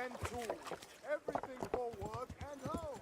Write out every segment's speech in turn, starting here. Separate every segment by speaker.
Speaker 1: and tools. Everything for work and home.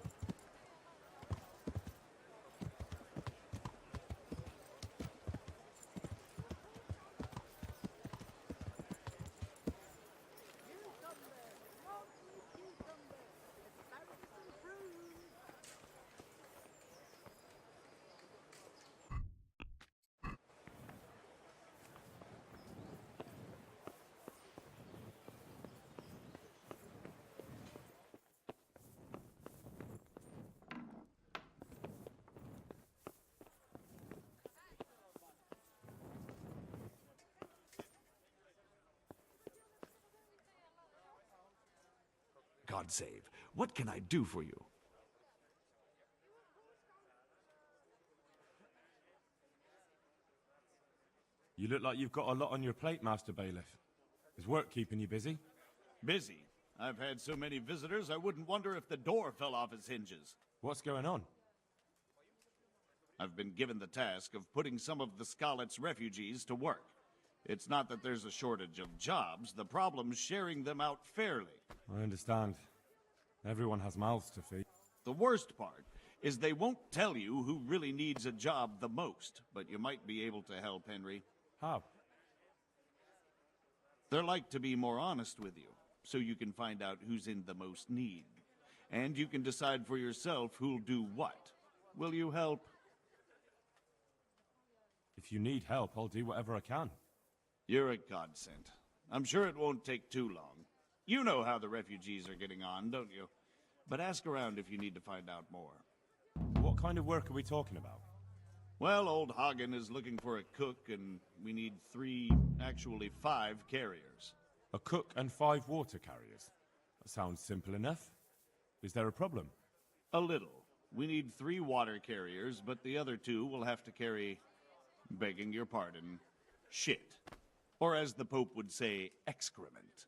Speaker 2: God save. What can I do for you?
Speaker 3: You look like you've got a lot on your plate, Master Bailiff. Is work keeping you busy?
Speaker 4: Busy? I've had so many visitors, I wouldn't wonder if the door fell off its hinges.
Speaker 3: What's going on?
Speaker 4: I've been given the task of putting some of the Scarlet's refugees to work. It's not that there's a shortage of jobs, the problem's sharing them out fairly.
Speaker 3: I understand. Everyone has mouths to feed.
Speaker 4: The worst part is they won't tell you who really needs a job the most, but you might be able to help, Henry.
Speaker 3: How?
Speaker 4: They're like to be more honest with you, so you can find out who's in the most need. And you can decide for yourself who'll do what. Will you help?
Speaker 3: If you need help, I'll do whatever I can.
Speaker 4: You're a godsend. I'm sure it won't take too long. You know how the refugees are getting on, don't you? But ask around if you need to find out more.
Speaker 3: What kind of work are we talking about?
Speaker 4: Well, old Hagen is looking for a cook, and we need 5 carriers.
Speaker 3: A cook and 5 water carriers. That sounds simple enough. Is there a problem?
Speaker 4: A little. We need 3 water carriers, but the other 2 will have to carry, begging your pardon, shit. Or as the Pope would say, excrement.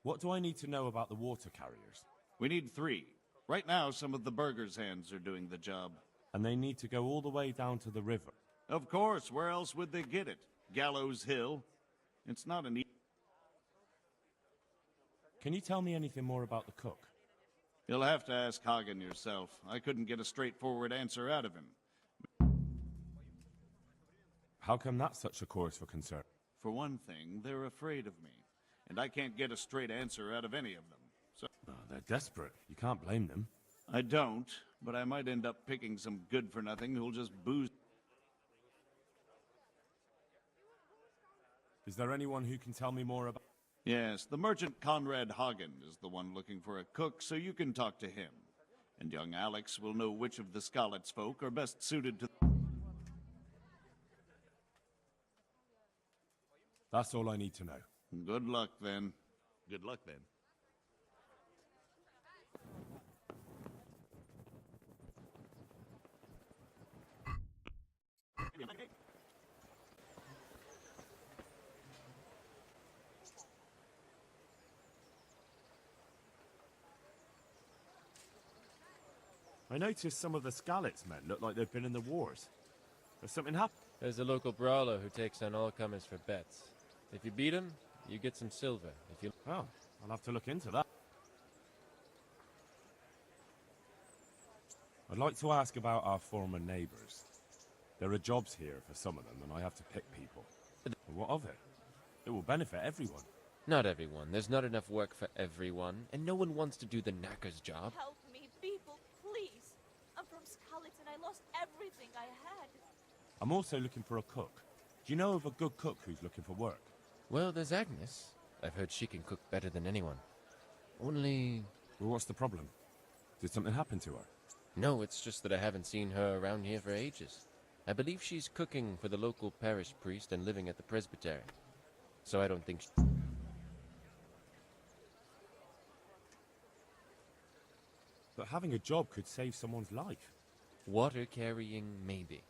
Speaker 3: What do I need to know about the water carriers?
Speaker 4: We need 3. Right now, some of the burgers' hands are doing the job.
Speaker 3: And they need to go all the way down to the river.
Speaker 4: Of course, where else would they get it? Gallows Hill? It's not an
Speaker 3: Can you tell me anything more about the cook?
Speaker 4: You'll have to ask Hagen yourself. I couldn't get a straightforward answer out of him.
Speaker 3: How come that's such a cause for concern?
Speaker 4: For one thing, they're afraid of me. And I can't get a straight answer out of any of them. So
Speaker 3: Oh, they're desperate. You can't blame them.
Speaker 4: I don't, but I might end up picking some good-for-nothing who'll just booze.
Speaker 3: Is there anyone who can tell me more about...
Speaker 4: Yes, the merchant Conrad Hagen is the one looking for a cook, so you can talk to him. And young Alex will know which of the Scarlet's folk are best suited to...
Speaker 3: That's all I need to know.
Speaker 4: Good luck, then.
Speaker 2: Good luck, then.
Speaker 3: I noticed some of the Scarlet's men look like they've been in the wars. Has something happened?
Speaker 5: There's a local brawler who takes on all comers for bets. If you beat him, you get some silver. If you...
Speaker 3: Oh, I'll have to look into that. I'd like to ask about our former neighbours. There are jobs here for some of them, and I have to pick people. What of it? It will benefit everyone.
Speaker 5: Not everyone. There's not enough work for everyone, and no one wants to do the knacker's job.
Speaker 6: Help me, people, please. I'm from Scarlet and I lost everything I had.
Speaker 3: I'm also looking for a cook. Do you know of a good cook who's looking for work?
Speaker 5: Well, there's Agnes. I've heard she can cook better than anyone. Only...
Speaker 3: Well, what's the problem? Did something happen to her?
Speaker 5: No, it's just that I haven't seen her around here for ages. I believe she's cooking for the local parish priest and living at the presbytery. So I don't think
Speaker 3: But having a job could save someone's life.
Speaker 5: Water carrying, maybe.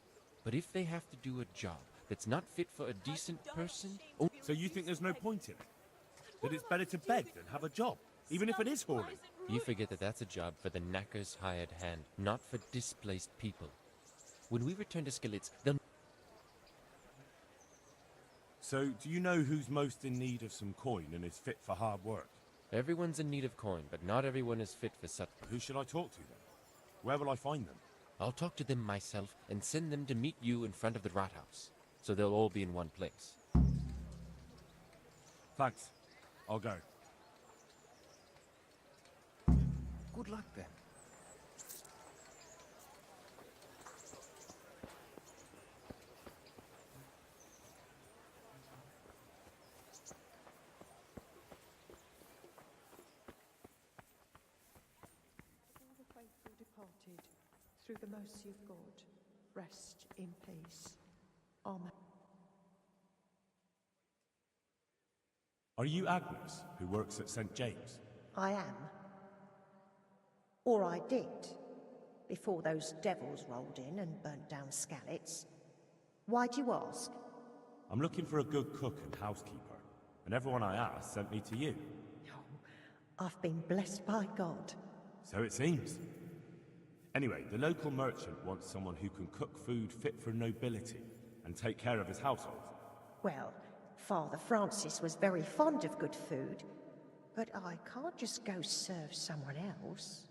Speaker 5: But if they have to do a job that's not fit for a decent person... Oh,
Speaker 3: So you think there's no point in it? That it's better to beg than have a job, even if it is hoarding?
Speaker 5: you forget that that's a job for the knacker's hired hand, not for displaced people. When we return to Skalitz, they'll...
Speaker 3: So, do you know who's most in need of some coin and is fit for hard work?
Speaker 5: Everyone's in need of coin, but not everyone is fit for such.
Speaker 3: Who should I talk to then? Where will I find them?
Speaker 5: I'll talk to them myself and send them to meet you in front of the Rathaus, so they'll all be in one place.
Speaker 3: Thanks. I'll go.
Speaker 7: Good luck then.
Speaker 8: All the faithful departed, through the mercy of God, rest in peace. Amen.
Speaker 3: Are you Agnes, who works at St. James?
Speaker 9: I am. Or I did, before those devils rolled in and burnt down Skalitz. Why'd you ask?
Speaker 3: I'm looking for a good cook and housekeeper, and everyone I asked sent me to you.
Speaker 9: Oh, I've been blessed by God.
Speaker 3: So it seems. Anyway, the local merchant wants someone who can cook food fit for nobility and take care of his household.
Speaker 9: Well, Father Francis was very fond of good food, but I can't just go serve someone else.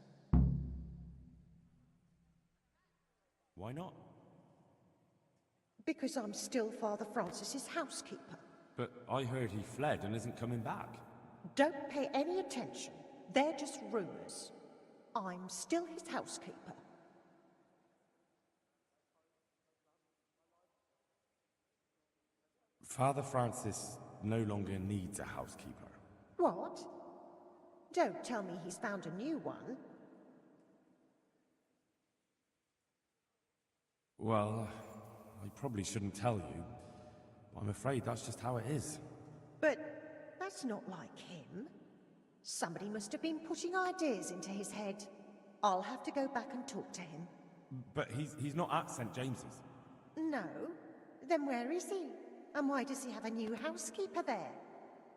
Speaker 3: Why not?
Speaker 9: Because I'm still Father Francis's housekeeper.
Speaker 3: But I heard he fled and isn't coming back.
Speaker 9: Don't pay any attention. They're just rumors. I'm still his housekeeper.
Speaker 3: Father Francis no longer needs a housekeeper.
Speaker 9: What? Don't tell me he's found a new one.
Speaker 3: Well, I probably shouldn't tell you. But I'm afraid that's just how it is.
Speaker 9: But that's not like him. Somebody must have been putting ideas into his head. I'll have to go back and talk to him.
Speaker 3: But he's not at St. James's.
Speaker 9: No? Then where is he? And why does he have a new housekeeper there?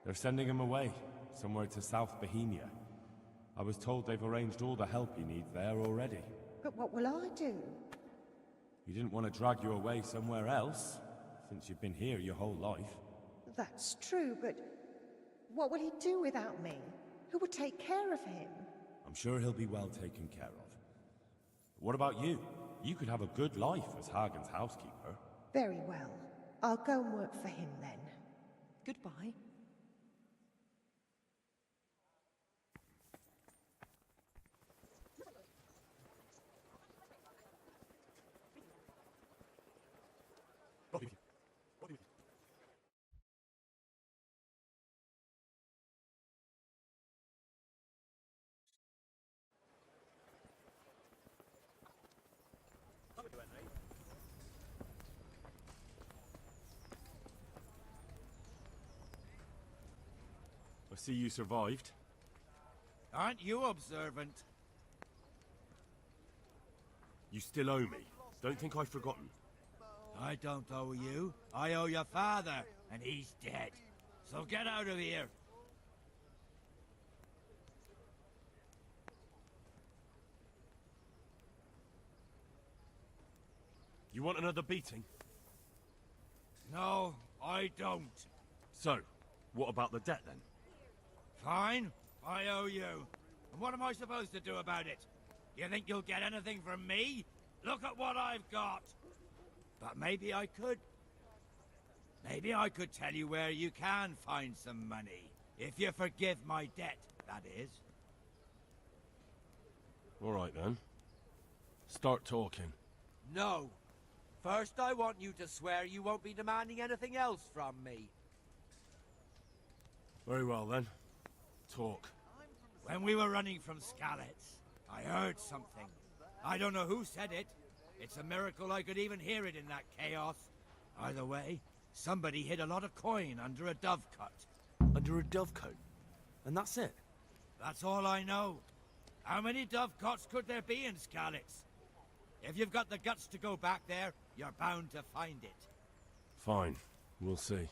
Speaker 3: They're sending him away, somewhere to South Bohemia. I was told they've arranged all the help he needs there already.
Speaker 9: But what will I do?
Speaker 3: He didn't want to drag you away somewhere else, since you've been here your whole life.
Speaker 9: That's true, but what will he do without me? Who will take care of him?
Speaker 3: I'm sure he'll be well taken care of. What about you? You could have a good life as Hagen's housekeeper.
Speaker 9: Very well. I'll go and work for him then. Goodbye.
Speaker 3: I see you survived.
Speaker 7: Aren't you observant?
Speaker 3: You still owe me. Don't think I've forgotten.
Speaker 7: I don't owe you. I owe your father, and he's dead. So get out of here.
Speaker 3: You want another beating?
Speaker 7: No, I don't.
Speaker 3: So, what about the debt then?
Speaker 7: Fine, I owe you. And what am I supposed to do about it? You think you'll get anything from me? Look at what I've got. But maybe I could. Maybe I could tell you where you can find some money. If you forgive my debt, that is.
Speaker 3: All right then. Start talking.
Speaker 10: No. First, I want you to swear you won't be demanding anything else from me.
Speaker 3: Very well then. Talk.
Speaker 7: When we were running from Skalitz, I heard something. I don't know who said it. It's a miracle I could even hear it in that chaos. Either way, somebody hid a lot of coin under a dovecot.
Speaker 3: Under a dovecote? And that's it?
Speaker 7: That's all I know. How many dovecots could there be in Skalitz? If you've got the guts to go back there, you're bound to find it.
Speaker 3: Fine. We'll see.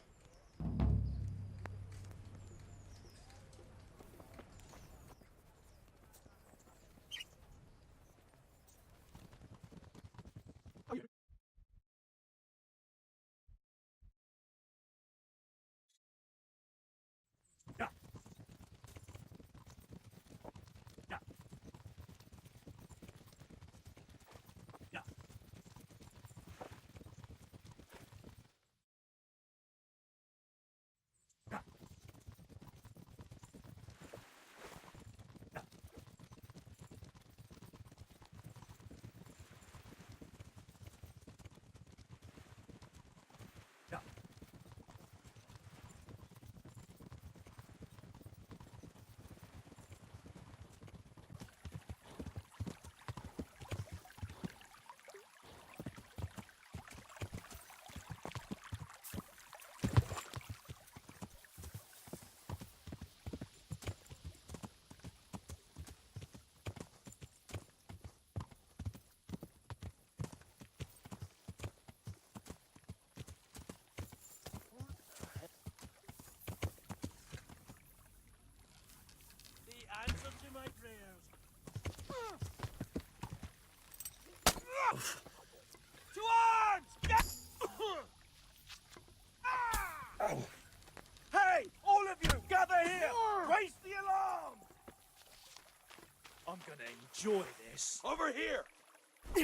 Speaker 7: enjoy this.
Speaker 3: Over here!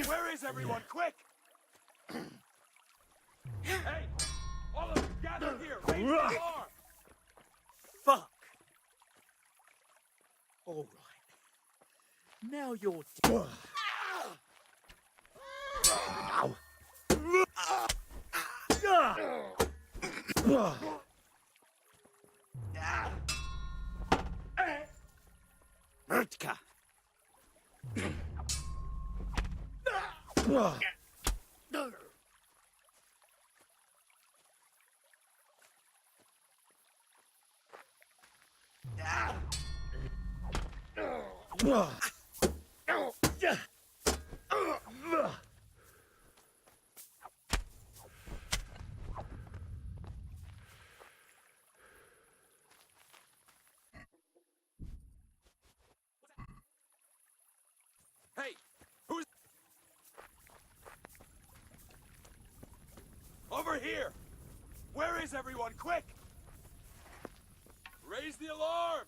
Speaker 3: Where is everyone? Quick! Hey! All of you, gather here! Raise the alarm!
Speaker 7: Fuck! All right. Now you're dead. Murtka!
Speaker 3: Hey! Who's... Over here! Where is everyone? Quick! Raise the alarm!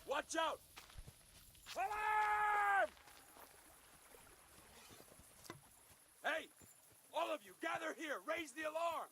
Speaker 3: Watch out! Alarm! Hey! All of you, gather here! Raise the alarm!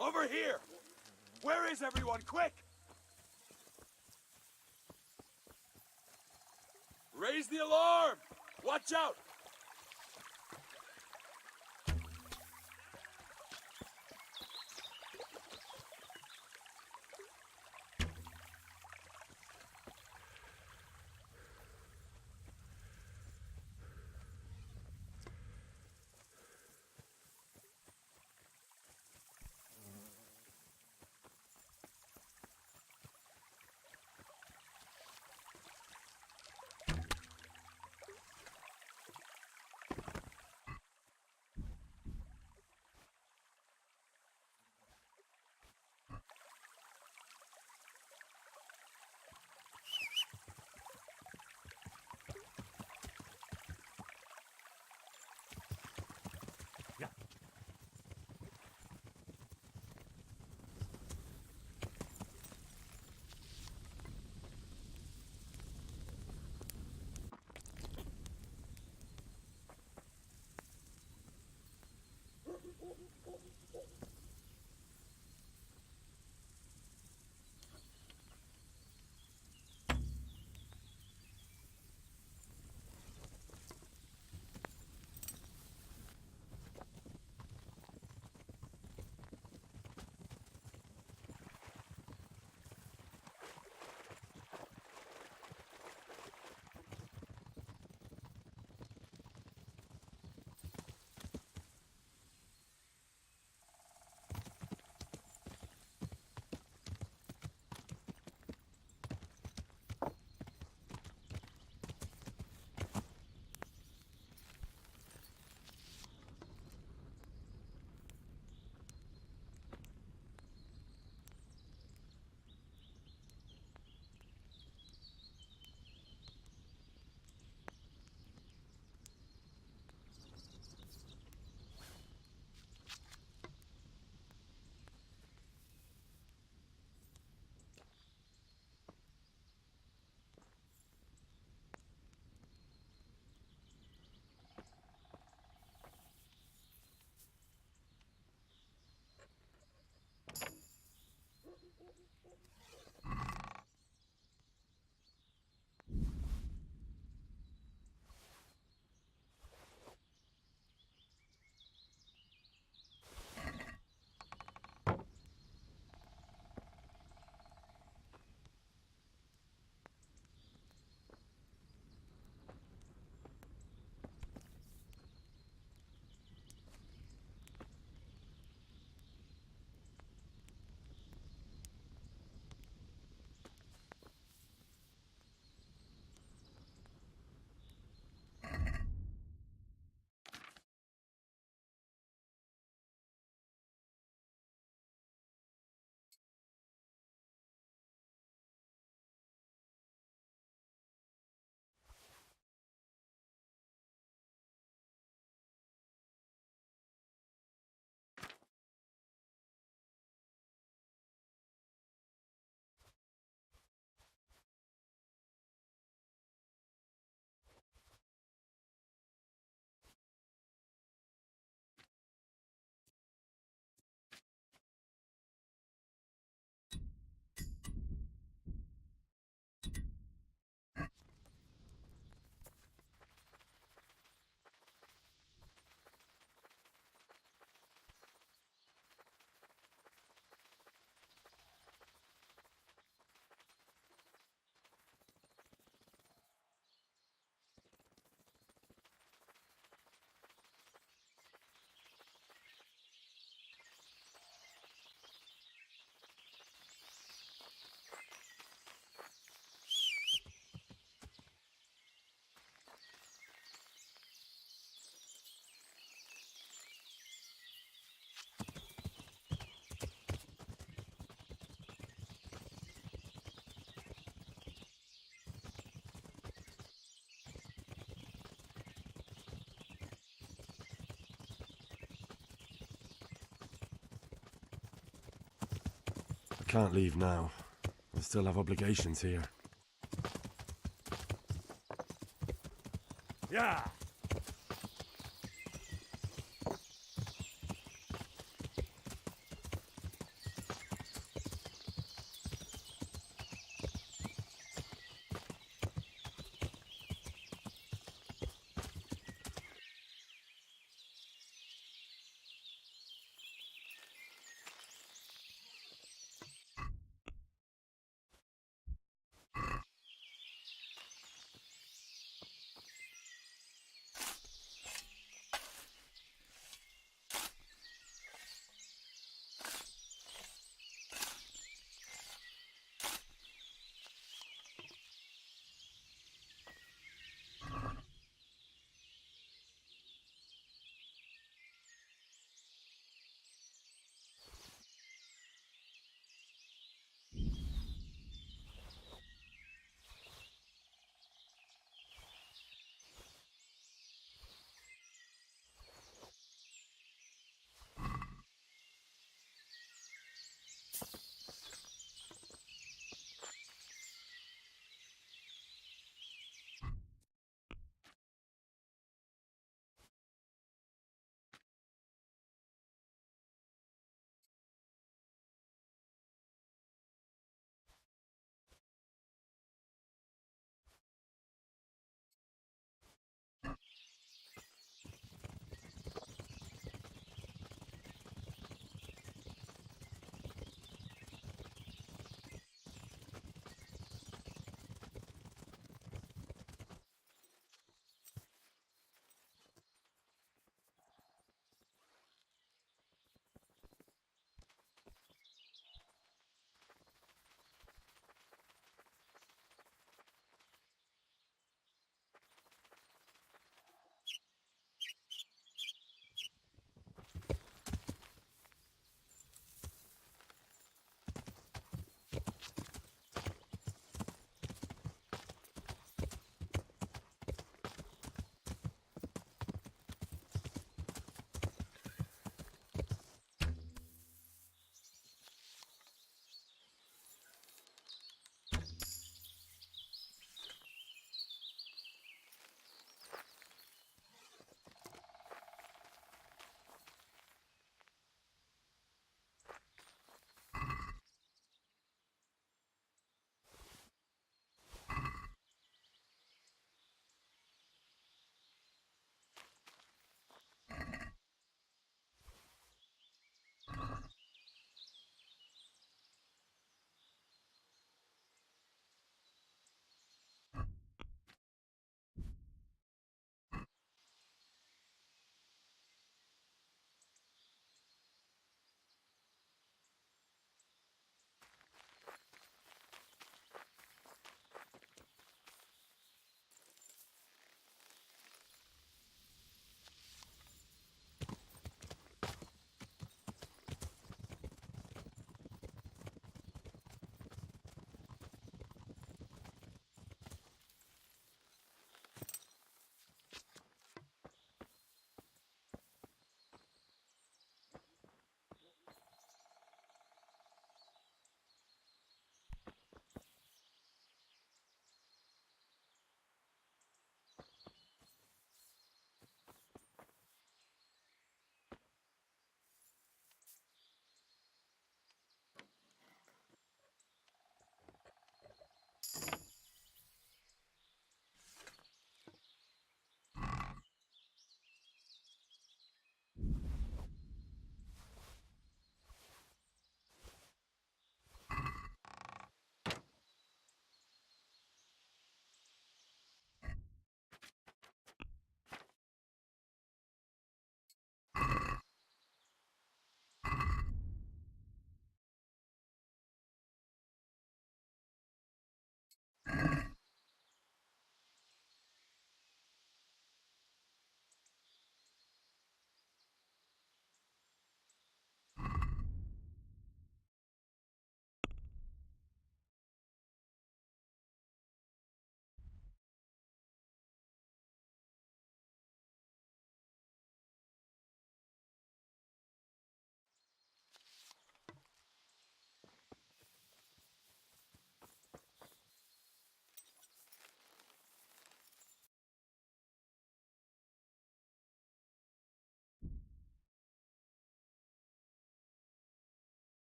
Speaker 3: Over here! Where is everyone? Quick! Raise the alarm! Watch out! can't leave now. I still have obligations here. Yeah!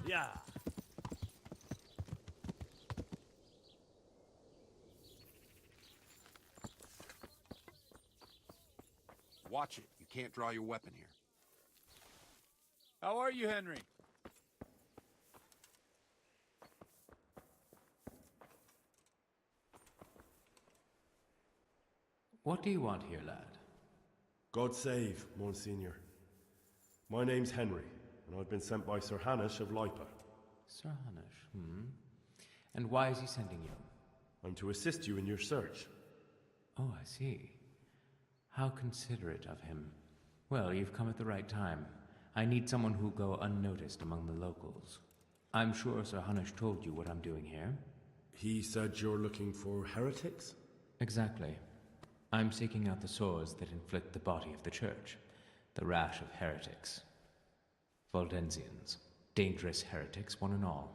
Speaker 7: Yeah.
Speaker 1: Watch it. You can't draw your weapon here.
Speaker 7: How are you, Henry?
Speaker 11: What do you want here, lad?
Speaker 12: God save, Monsignor. My name's Henry, and I've been sent by Sir Hanush of Lipa.
Speaker 11: Sir Hanush, And why is he sending you?
Speaker 12: I'm to assist you in your search.
Speaker 11: Oh, I see. How considerate of him. Well, you've come at the right time. I need someone who'll go unnoticed among the locals. I'm sure Sir Hanush told you what I'm doing here.
Speaker 12: He said you're looking for heretics?
Speaker 11: Exactly. I'm seeking out the sores that inflict the body of the church. The rash of heretics. Valdensians. Dangerous heretics, one and all.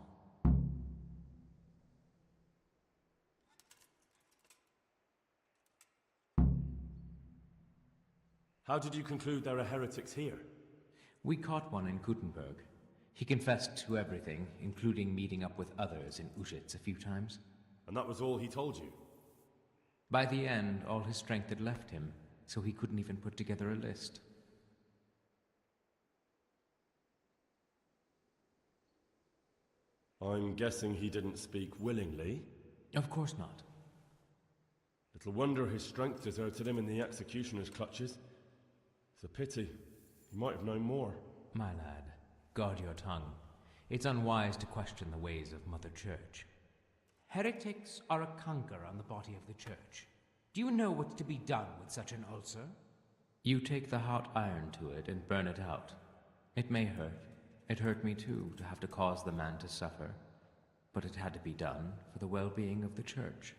Speaker 12: How did you conclude there are heretics here?
Speaker 11: We caught one in Gutenberg. He confessed to everything, including meeting up with others in Ushitz a few times.
Speaker 12: And that was all he told you?
Speaker 11: By the end, all his strength had left him, so he couldn't even put together a list.
Speaker 12: I'm guessing he didn't speak willingly?
Speaker 11: Of course not.
Speaker 12: Little wonder his strength deserted him in the executioner's clutches. It's a pity. He might have known more.
Speaker 11: My lad, guard your tongue. It's unwise to question the ways of Mother Church. Heretics are a canker on the body of the Church. Do you know what's to be done with such an ulcer? You take the hot iron to it and burn it out. It may hurt. It hurt me too, to have to cause the man to suffer. But it had to be done for the well-being of the Church.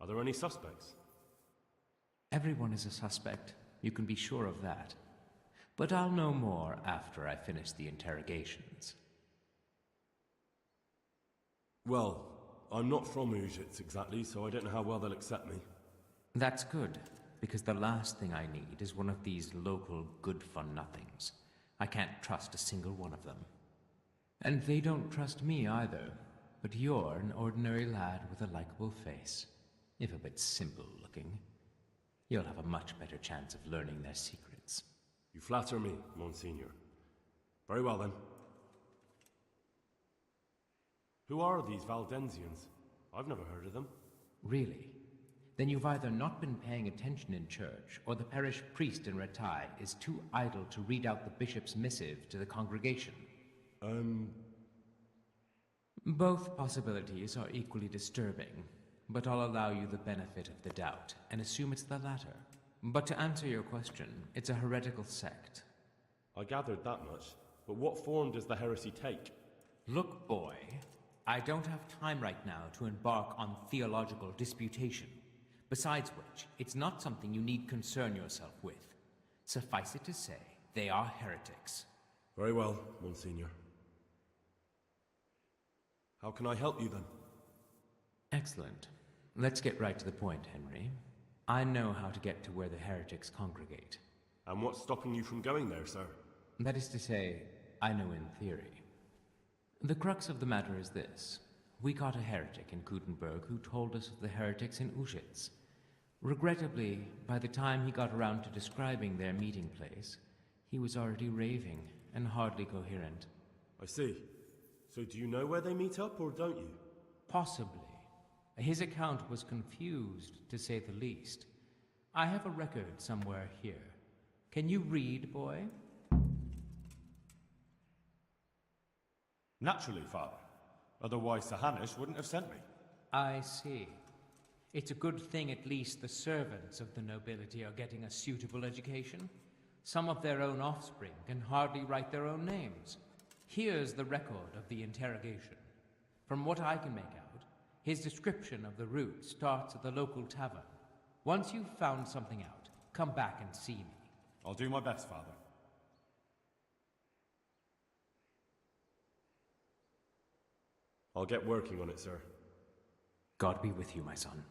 Speaker 12: Are there any suspects?
Speaker 11: Everyone is a suspect. You can be sure of that. But I'll know more after I finish the interrogations.
Speaker 12: Well, I'm not from Ushitz exactly, so I don't know how well they'll accept me.
Speaker 11: That's good, because the last thing I need is one of these local good-for-nothings. I can't trust a single one of them. And they don't trust me either. But you're an ordinary lad with a likable face. If a bit simple-looking. You'll have a much better chance of learning their secrets.
Speaker 12: You flatter me, Monsignor. Very well, then. Who are these Valdensians? I've never heard of them.
Speaker 11: Really? Then you've either not been paying attention in church, or the parish priest in Ratai is too idle to read out the bishop's missive to the congregation. Both possibilities are equally disturbing, but I'll allow you the benefit of the doubt, and assume it's the latter. But to answer your question, it's a heretical sect.
Speaker 12: I gathered that much, but what form does the heresy take?
Speaker 11: Look, boy, I don't have time right now to embark on theological disputation. Besides which, it's not something you need concern yourself with. Suffice it to say, they are heretics.
Speaker 12: Very well, Monsignor. How can I help you, then?
Speaker 11: Excellent. Let's get right to the point, Henry. I know how to get to where the heretics congregate.
Speaker 12: And what's stopping you from going there, sir?
Speaker 11: That is to say, I know in theory. The crux of the matter is this. We caught a heretic in Gutenberg who told us of the heretics in Ushitz. Regrettably, by the time he got around to describing their meeting place, he was already raving and hardly coherent.
Speaker 12: I see. So do you know where they meet up, or don't you?
Speaker 11: Possibly. His account was confused, to say the least. I have a record somewhere here. Can you read, boy?
Speaker 3: Naturally, Father. Otherwise, Sir Hanush wouldn't have sent me.
Speaker 11: I see. It's a good thing at least the servants of the nobility are getting a suitable education. Some of their own offspring can hardly write their own names. Here's the record of the interrogation. From what I can make out, his description of the route starts at the local tavern. Once you've found something out, come back and see me.
Speaker 3: I'll do my best, Father.
Speaker 12: I'll get working on it, sir.
Speaker 11: God be with you, my son.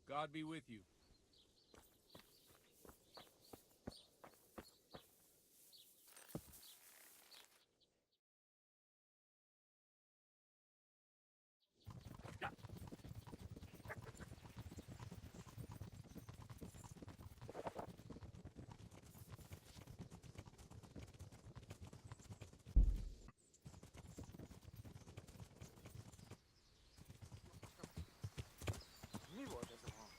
Speaker 7: God be with you.
Speaker 10: Mi volt ez a hang?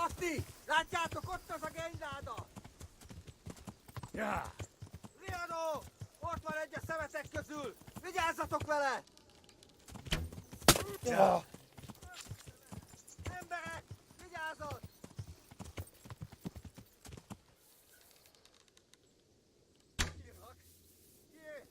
Speaker 10: Oszti! Látjátok, ott az a gényláda!
Speaker 7: Ja.
Speaker 10: Liano! Ott van egy a szemetek közül! Vigyázzatok vele!
Speaker 7: Ja.
Speaker 10: Emberek! Vigyázzat! Írnak! Jé!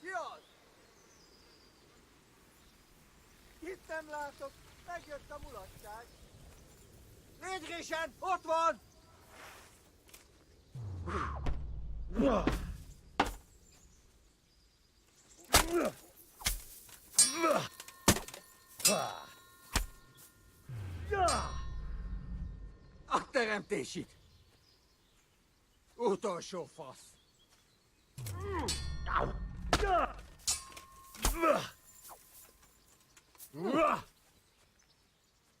Speaker 10: Ki az? Itt nem látok, megjött a mulatság. Légy résen, ott van! A teremtését! Utolsó fasz!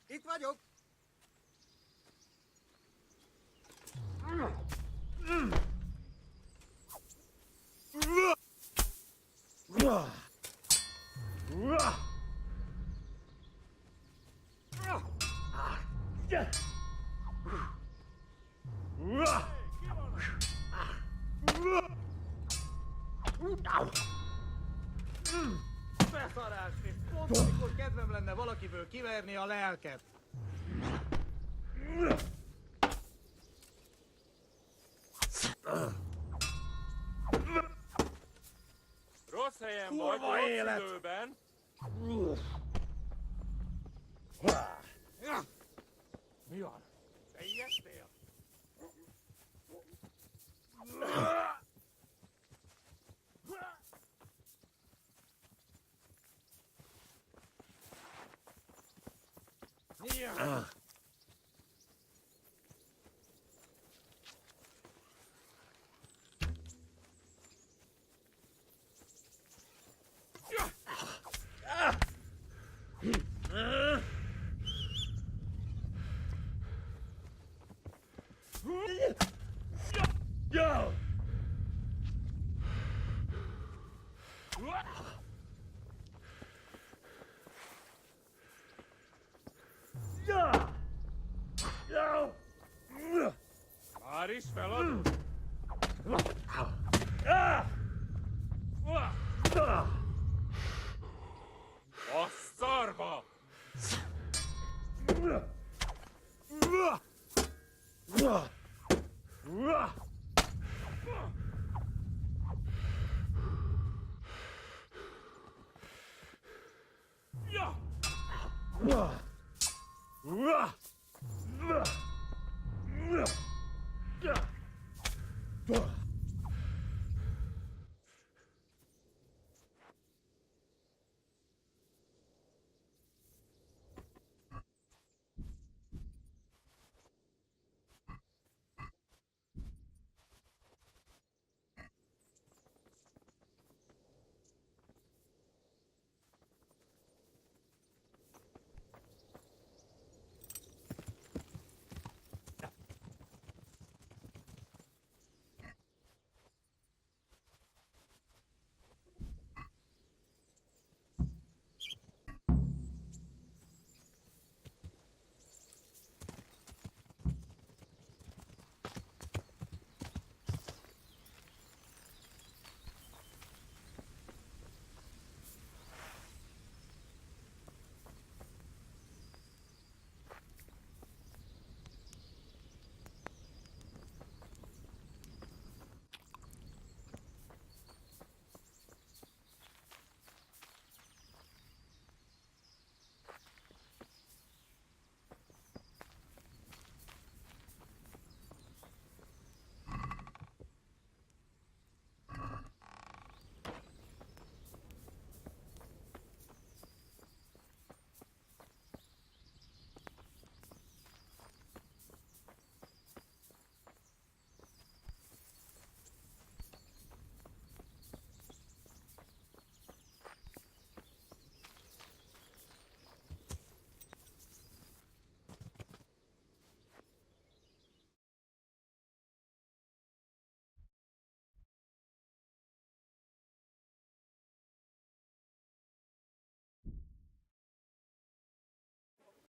Speaker 10: Itt vagyok! Beszarás, és pont amikor kedvem lenne valakiből kiverni a lelket.
Speaker 3: Rossz helyen
Speaker 10: Kurva
Speaker 3: vagy, rossz
Speaker 10: élet!
Speaker 3: időben.
Speaker 7: Mi van? Te ilyestél?
Speaker 10: Ja.
Speaker 3: Már is feladod? A szarba!
Speaker 12: Yeah!